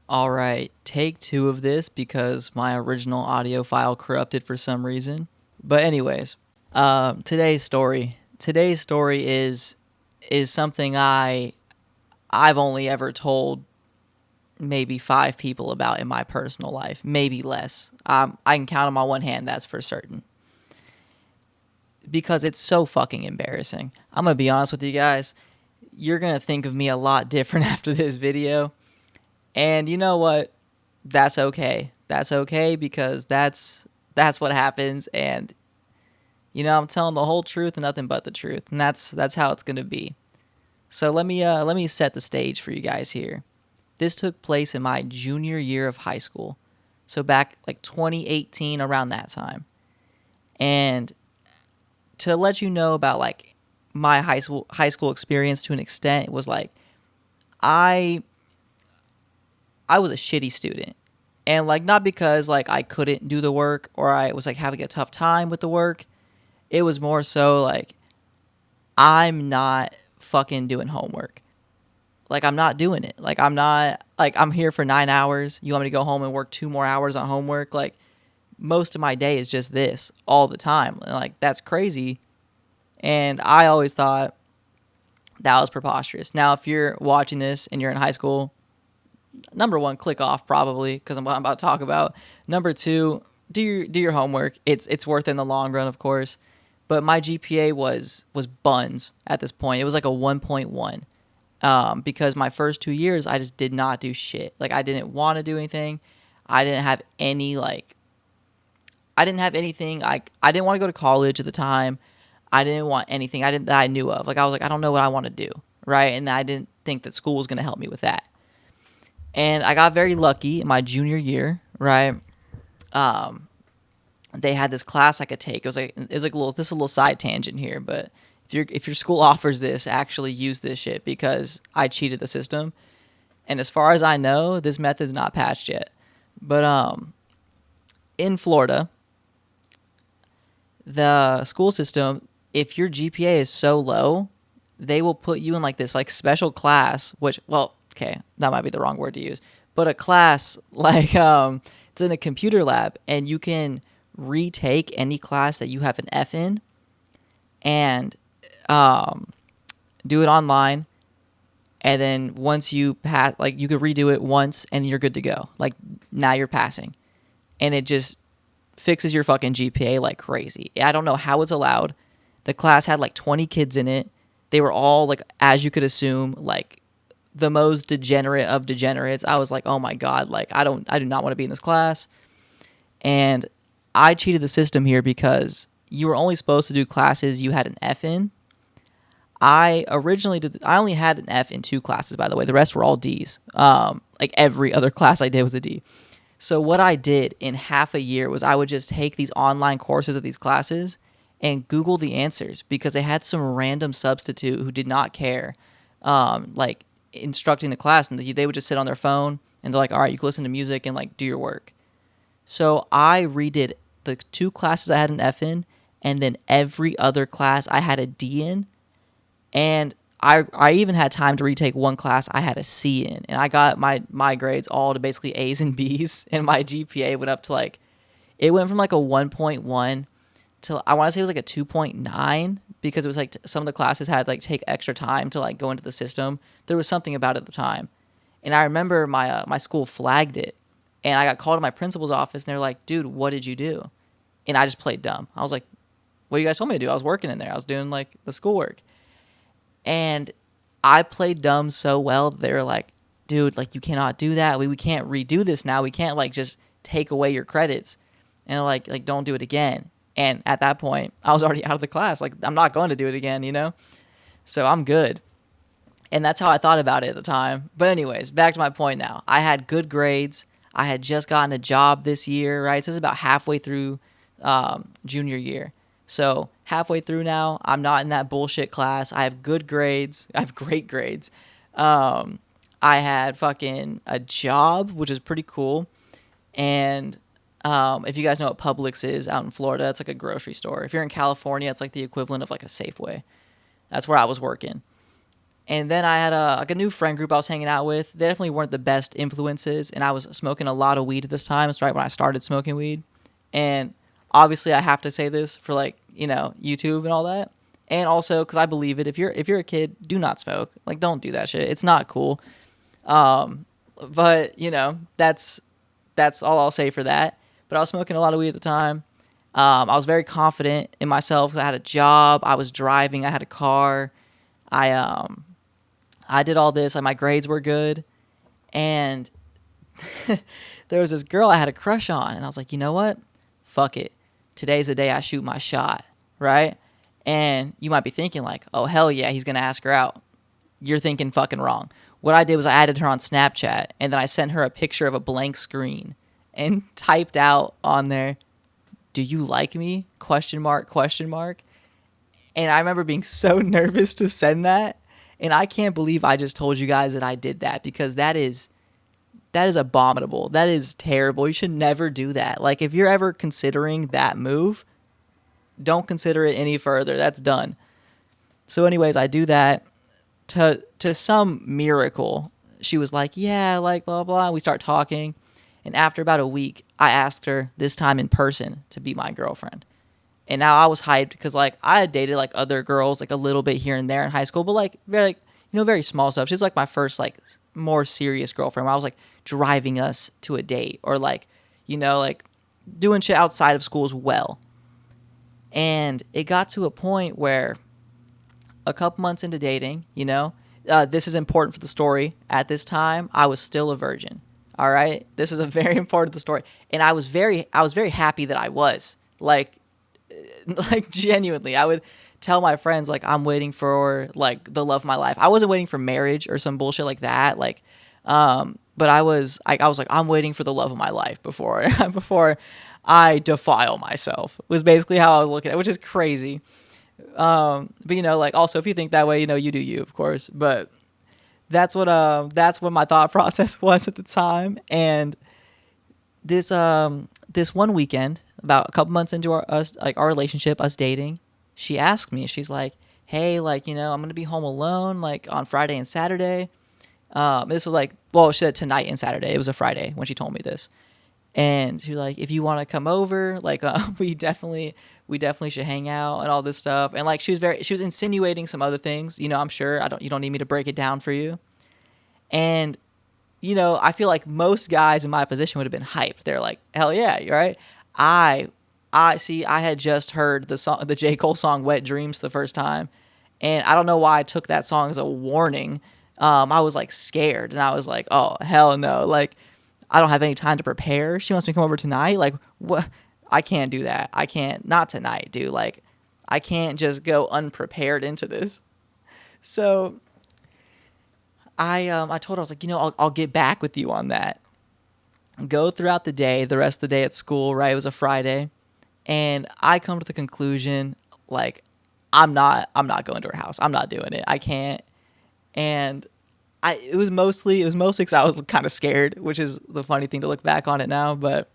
All right, take two of this because my original audio file corrupted for some reason. But anyways, today's story. Today's story is something I've only ever told maybe 5 people about in my personal life, maybe less. I can count on my one hand. That's for certain because it's so fucking embarrassing. I'm gonna be honest with you guys. You're gonna think of me a lot different after this video, and you know what? That's okay. That's okay because that's what happens, and I'm telling the whole truth and nothing but the truth, and that's how it's gonna be. So let me set the stage for you guys here. This took place in my junior year of high school, so back like 2018 around that time. And to let you know about like my high school experience to an extent, it was like I I was a shitty student. And like not because like I couldn't do the work or I was like having a tough time with the work. It was more so like I'm not fucking doing homework. Like I'm not doing it. Like I'm here for 9 hours. You want me to go home and work 2 more hours on homework? Like most of my day is just this all the time. And like that's crazy. And I always thought that was preposterous. Now if you're watching this and you're in high school, number one, click off probably because I'm about to talk about. Number two, do your homework. It's worth it in the long run, of course. But my GPA was buns at this point. It was like a 1.1 because my first 2 years I just did not do shit. Like I didn't want to do anything. I didn't have any like I didn't have anything. I didn't want to go to college at the time. I didn't want anything that I knew of. Like I was like I don't know what I want to do, right? And I didn't think that school was going to help me with that. And I got very lucky in my junior year, right? Um, they had this class I could take. It was like a little this is a little side tangent here, but if your school offers this, actually use this shit because I cheated the system. And as far as I know, this method's not patched yet. But in Florida, the school system, if your GPA is so low, they will put you in like this like special class, which well, okay, that might be the wrong word to use, but a class like it's in a computer lab and you can retake any class that you have an F in and um, do it online. And then once you pass, like you could redo it once and you're good to go. Like now you're passing. And it just fixes your fucking GPA like crazy. I don't know how it's allowed. The class had like 20 kids in it. They were all like, as you could assume, like the most degenerate of degenerates. I was like, oh my God, like I do not want to be in this class. And I cheated the system here because you were only supposed to do classes you had an F in. I only had an F in 2 classes, by the way. The rest were all D's. Like every other class I did was a D. So what I did in half a year was I would just take these online courses of these classes and Google the answers because they had some random substitute who did not care, like instructing the class, and they would just sit on their phone and they're like, "All right, you can listen to music and like do your work." So I redid the 2 classes I had an F in, and then every other class I had a D in, and I even had time to retake one class I had a C in, and I got my grades all to basically A's and B's, and my GPA went up to like it went from like a 1.1 to I want to say it was like a 2.9 because it was like some of the classes had like take extra time to like go into the system. There was something about it at the time, and I remember my school flagged it, and I got called to my principal's office, and they're like, "Dude, what did you do?" And I just played dumb. I was like, "What you guys told me to do? I was working in there. I was doing like the schoolwork." And I played dumb so well that they were like, dude, like you cannot do that. We can't redo this now. We can't like just take away your credits and like don't do it again. And at that point, I was already out of the class. Like I'm not going to do it again. So I'm good. And that's how I thought about it at the time. But anyways, back to my point now. I had good grades. I had just gotten a job this year, right? So this is about halfway through junior year. So halfway through now, I'm not in that bullshit class. I have good grades. I have great grades. Um, I had fucking a job, which is pretty cool. And if you guys know what Publix is out in Florida, it's like a grocery store. If you're in California, it's like the equivalent of like a Safeway. That's where I was working. And then I had a new friend group I was hanging out with. They definitely weren't the best influences, and I was smoking a lot of weed at this time. It's right when I started smoking weed. And obviously I have to say this for like, YouTube and all that. And also because I believe it. If you're a kid, do not smoke. Like, don't do that shit. It's not cool. Um, but that's all I'll say for that. But I was smoking a lot of weed at the time. I was very confident in myself. I had a job. I was driving. I had a car. I I did all this. Like, my grades were good, and there was this girl I had a crush on, and I was like, you know what? Fuck it. Today's the day I shoot my shot, right? And you might be thinking like, oh hell yeah, he's gonna ask her out. You're thinking fucking wrong. What I did was I added her on Snapchat, and then I sent her a picture of a blank screen and typed out on there, "Do you like me?" Question mark, question mark. And I remember being so nervous to send that. And I can't believe I just told you guys that I did that, because that is abominable. That is terrible. You should never do that. Like, if you're ever considering that move, don't consider it any further. That's done. So anyways, I do that. To some miracle, she was like, yeah, like blah blah. We start talking. And after about a week, I asked her, this time in person, to be my girlfriend. And now I was hyped because like I had dated like other girls like a little bit here and there in high school, but like very like, very small stuff. She was like my first like more serious girlfriend, where I was like driving us to a date, or like like doing shit outside of school as well. And it got to a point where a couple months into dating, this is important for the story. At this time, I was still a virgin. All right, this is a very important to the story, and I was very happy that I was like genuinely. I would tell my friends like I'm waiting for like the love of my life. I wasn't waiting for marriage or some bullshit like that. But I was like, I'm waiting for the love of my life before before I defile myself. Was basically how I was looking at it, which is crazy. But like also if you think that way, you do you, of course. But that's what my thought process was at the time. And this one weekend, about a couple months into our relationship, us dating, she asked me, she's like, hey, like, I'm gonna be home alone like on Friday and Saturday. This was like, well, she said tonight and Saturday. It was a Friday when she told me this. And she was like, if you want to come over, like, we definitely should hang out and all this stuff. And like, she was insinuating some other things, I'm sure. You don't need me to break it down for you. And I feel like most guys in my position would have been hyped. They're like, hell yeah, you're right. I I see. I had just heard the J. Cole song "Wet Dreams" the first time, and I don't know why I took that song as a warning. I was like scared, and I was like, "Oh hell no!" Like, I don't have any time to prepare. She wants me to come over tonight. Like, what? I can't do that. I can't. Not tonight, dude. Like, I can't just go unprepared into this. So I told her, I was like, I'll get back with you on that. Go throughout the day, the rest of the day at school. Right, it was a Friday, and I come to the conclusion like I'm not going to her house. I'm not doing it. I can't. And it was mostly because I was kind of scared, which is the funny thing to look back on it now. But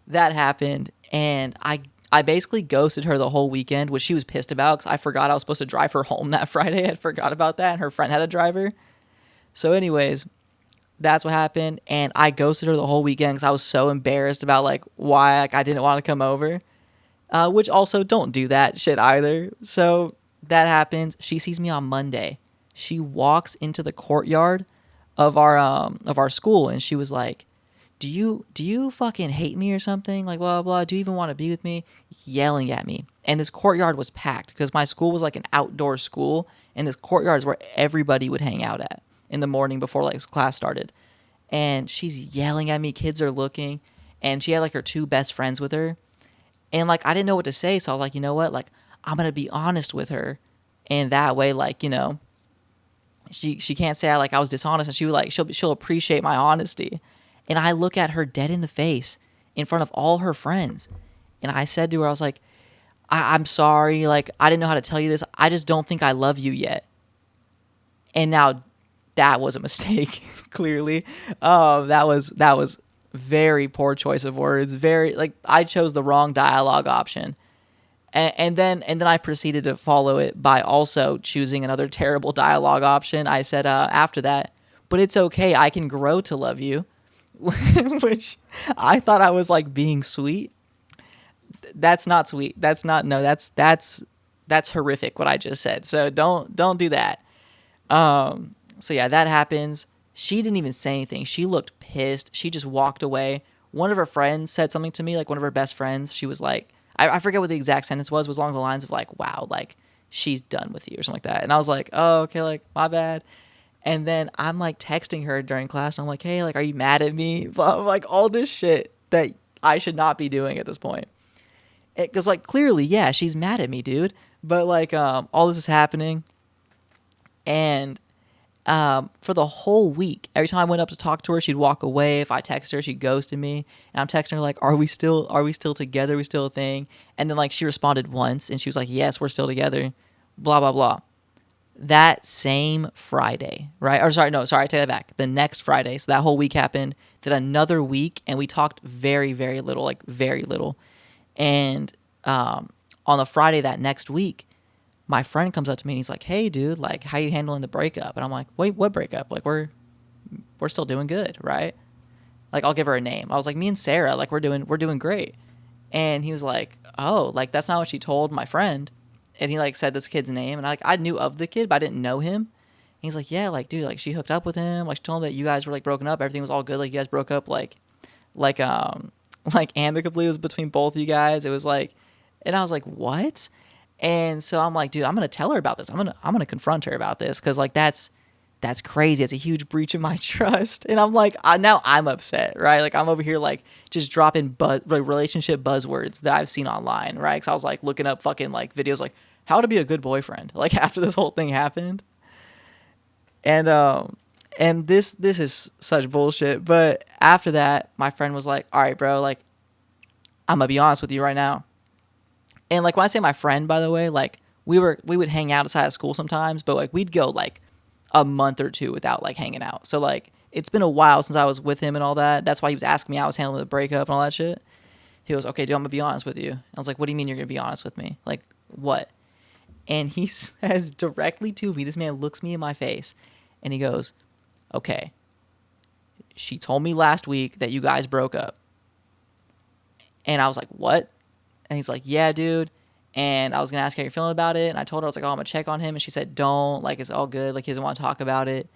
that happened, and I basically ghosted her the whole weekend, which she was pissed about because I forgot I was supposed to drive her home that Friday. I forgot about that, and her friend had a driver. So, anyways, that's what happened, and I ghosted her the whole weekend because I was so embarrassed about like why I didn't want to come over. Which also don't do that shit either. So that happens. She sees me on Monday. She walks into the courtyard of our school, and she was like, "Do you fucking hate me or something? Like blah blah. Do you even want to be with me?" Yelling at me. And this courtyard was packed because my school was like an outdoor school, and this courtyard is where everybody would hang out at in the morning before like class started. And she's yelling at me. Kids are looking, and she had like her two best friends with her. And like I didn't know what to say, so I was like, you know what? Like I'm gonna be honest with her, and that way, like she can't say I was dishonest, and she'll appreciate my honesty. And I look at her dead in the face in front of all her friends, and I said to her, I was like, I'm sorry, like I didn't know how to tell you this. I just don't think I love you yet. And now that was a mistake, clearly. That was very poor choice of words. Very like I chose the wrong dialogue option. And then I proceeded to follow it by also choosing another terrible dialogue option. I said after that, but it's okay, I can grow to love you, which I thought I was like being sweet. That's not sweet. That's not, no, that's horrific what I just said. So don't do that. So yeah, that happens. She didn't even say anything. She looked pissed. She just walked away. One of her friends said something to me, like one of her best friends. She was like, I forget what the exact sentence was. It was along the lines of like, wow, like she's done with you or something like that. And I was like, oh, okay, like my bad. And then I'm like texting her during class. And I'm like, hey, like, are you mad at me? Like all this shit that I should not be doing at this point. Because like clearly, yeah, she's mad at me, dude. But like all this is happening. And for the whole week, every time I went up to talk to her, she'd walk away. If I text her, she'd ghosted me. And I'm texting her like, are we still together? Are we still a thing? And then like she responded once and she was like, yes, we're still together. Blah, blah, blah. That same Friday, right? Or sorry, no, sorry, I take that back. The next Friday, so that whole week happened. Then another week, and we talked very, very little, like very little. And on the Friday that next week, my friend comes up to me and he's like, hey, dude, like, how you handling the breakup? And I'm like, wait, what breakup? Like, we're still doing good, right? Like, I'll give her a name. I was like, me and Sarah, like, we're doing great. And he was like, oh, like, that's not what she told my friend. And he, like, said this kid's name. And I knew of the kid, but I didn't know him. And he's like, yeah, like, dude, like, she hooked up with him. Like, she told him that you guys were, like, broken up. Everything was all good. Like, you guys broke up, like amicably. It was between both of you guys. It was like, and I was like, what? And so I'm like, dude, I'm gonna tell her about this. I'm gonna confront her about this because like that's crazy. It's a huge breach of my trust. And I'm like, now I'm upset, right? Like I'm over here like just dropping relationship buzzwords that I've seen online, right? Because I was like looking up fucking like videos like how to be a good boyfriend, like after this whole thing happened. And this is such bullshit. But after that, my friend was like, all right, bro, like I'm gonna be honest with you right now. And like when I say my friend, by the way, like we would hang out outside of school sometimes, but like we'd go like a month or two without like hanging out. So like it's been a while since I was with him and all that. That's why he was asking me how I was handling the breakup and all that shit. He goes, okay, dude, I'm gonna be honest with you. And I was like, what do you mean you're gonna be honest with me? Like what? And he says directly to me, this man looks me in my face and he goes, okay, she told me last week that you guys broke up. And I was like, what? And he's like, yeah, dude. And I was going to ask how you're feeling about it. And I told her, I was like, oh, I'm going to check on him. And she said, don't. Like, it's all good. Like, he doesn't want to talk about it.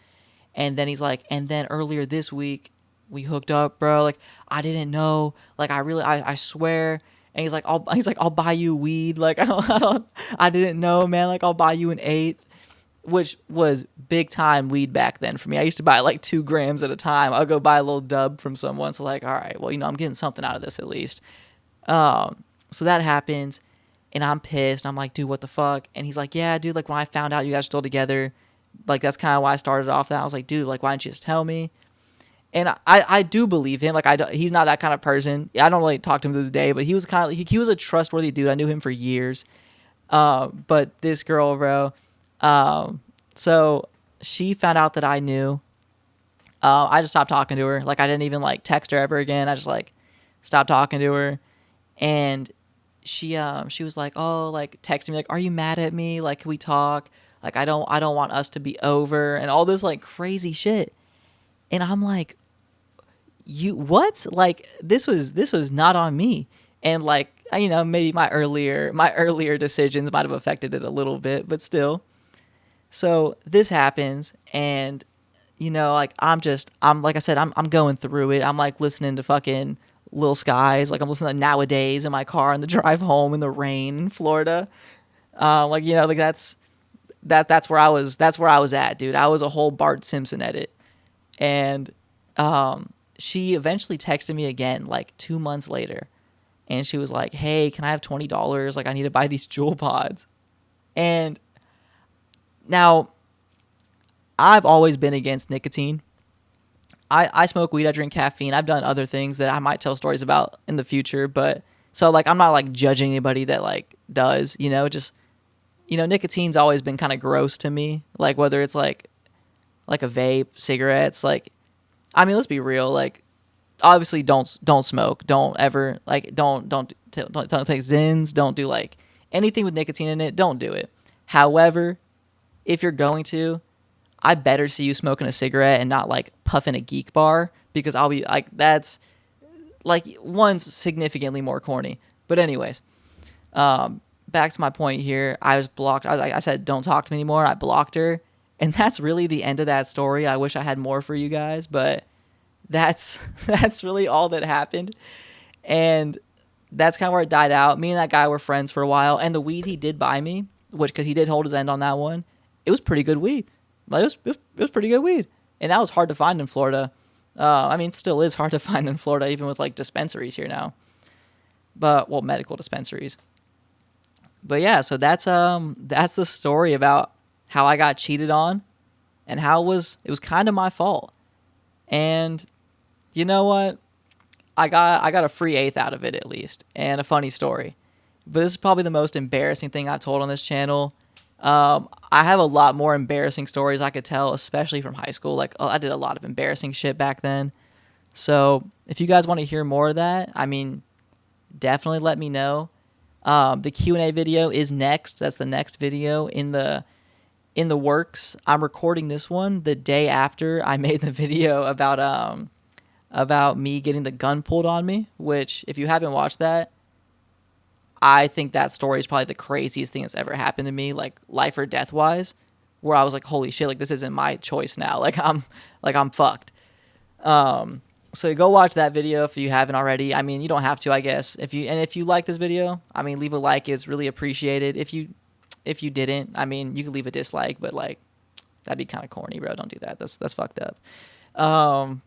And then he's like, and then earlier this week, we hooked up, bro. Like, I didn't know. Like, I swear. And he's like, I'll buy you weed. Like, I didn't know, man. Like, I'll buy you an eighth, which was big time weed back then for me. I used to buy like 2 grams at a time. I'll go buy a little dub from someone. So like, all right, well, I'm getting something out of this at least. So that happens, and I'm pissed. I'm like, dude, what the fuck? And he's like, yeah, dude, like, when I found out you guys are still together, like, that's kind of why I started off that. I was like, dude, like, why didn't you just tell me? And I do believe him. Like, he's not that kind of person. I don't really talk to him to this day, but he was kind of, he was a trustworthy dude. I knew him for years. But this girl, bro, so she found out that I knew. I just stopped talking to her. Like, I didn't even, like, text her ever again. I just, like, stopped talking to her. And she was like, oh, like texting me like, are you mad at me? Like, can we talk? Like, I don't want us to be over and all this like crazy shit. And I'm like, you what? Like this was not on me. And like, maybe my earlier decisions might have affected it a little bit, but still. So this happens and like I'm like I said, I'm going through it. I'm like listening to fucking Lil Skies, like I'm listening to Nowadays in my car on the drive home in the rain in Florida. Like like that's where I was at, dude. I was a whole Bart Simpson edit. And she eventually texted me again like 2 months later. And she was like, hey, can I have $20? Like I need to buy these Juul pods. And now I've always been against nicotine. I smoke weed, I drink caffeine. I've done other things that I might tell stories about in the future, but so like I'm not like judging anybody that like does, just nicotine's always been kind of gross to me. Like whether it's like a vape, cigarettes, like I mean, let's be real, like obviously don't smoke. Don't ever like don't take Zins, don't do like anything with nicotine in it, don't do it. However, if you're going to, I better see you smoking a cigarette and not like puffing a geek bar, because I'll be like, that's like, one's significantly more corny. But anyways, back to my point here. I was blocked. I said, don't talk to me anymore. I blocked her. And that's really the end of that story. I wish I had more for you guys, but that's that's really all that happened. And that's kind of where it died out. Me and that guy were friends for a while, and the weed he did buy me, which, because he did hold his end on that one, it was pretty good weed. Like, it was pretty good weed, and that was hard to find in Florida. I mean, still is hard to find in Florida, even with like dispensaries here now. But, well, medical dispensaries. But yeah, so that's the story about how I got cheated on, and how it was kind of my fault. And you know what? I got a free eighth out of it, at least, and a funny story. But this is probably the most embarrassing thing I've told on this channel. I have a lot more embarrassing stories I could tell, especially from high school. Like, I did a lot of embarrassing shit back then. So if you guys want to hear more of that, I mean, definitely let me know. The Q&A video is next. That's the next video in the works. I'm recording this one the day after I made the video about me getting the gun pulled on me, which, if you haven't watched that, I think that story is probably the craziest thing that's ever happened to me, like life or death wise, where I was like, holy shit, like this isn't my choice now. Like I'm fucked. So go watch that video if you haven't already. I mean, you don't have to, I guess. If you like this video, I mean, leave a like. It's really appreciated. If you didn't, I mean, you could leave a dislike, but like, that'd be kind of corny, bro. Don't do that. That's fucked up.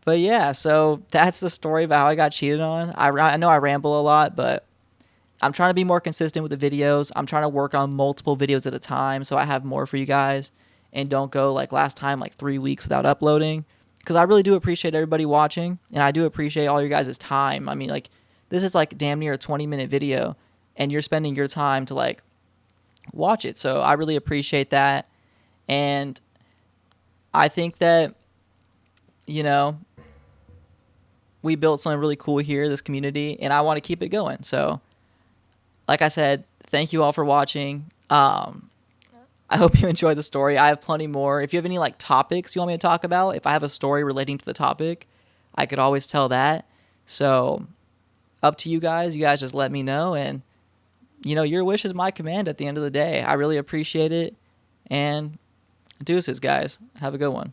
But yeah, so that's the story about how I got cheated on. I know I ramble a lot, but I'm trying to be more consistent with the videos. I'm trying to work on multiple videos at a time, so I have more for you guys, and don't go like last time, like 3 weeks without uploading, because I really do appreciate everybody watching, and I do appreciate all your guys' time. I mean, like, this is like damn near a 20-minute video, and you're spending your time to like watch it. So I really appreciate that. And I think that, you know, we built something really cool here, this community, and I want to keep it going. So, like I said, thank you all for watching. I hope you enjoyed the story. I have plenty more. If you have any like topics you want me to talk about, if I have a story relating to the topic, I could always tell that. So, up to you guys. You guys just let me know, and you know, your wish is my command at the end of the day. I really appreciate it. And deuces, guys. Have a good one.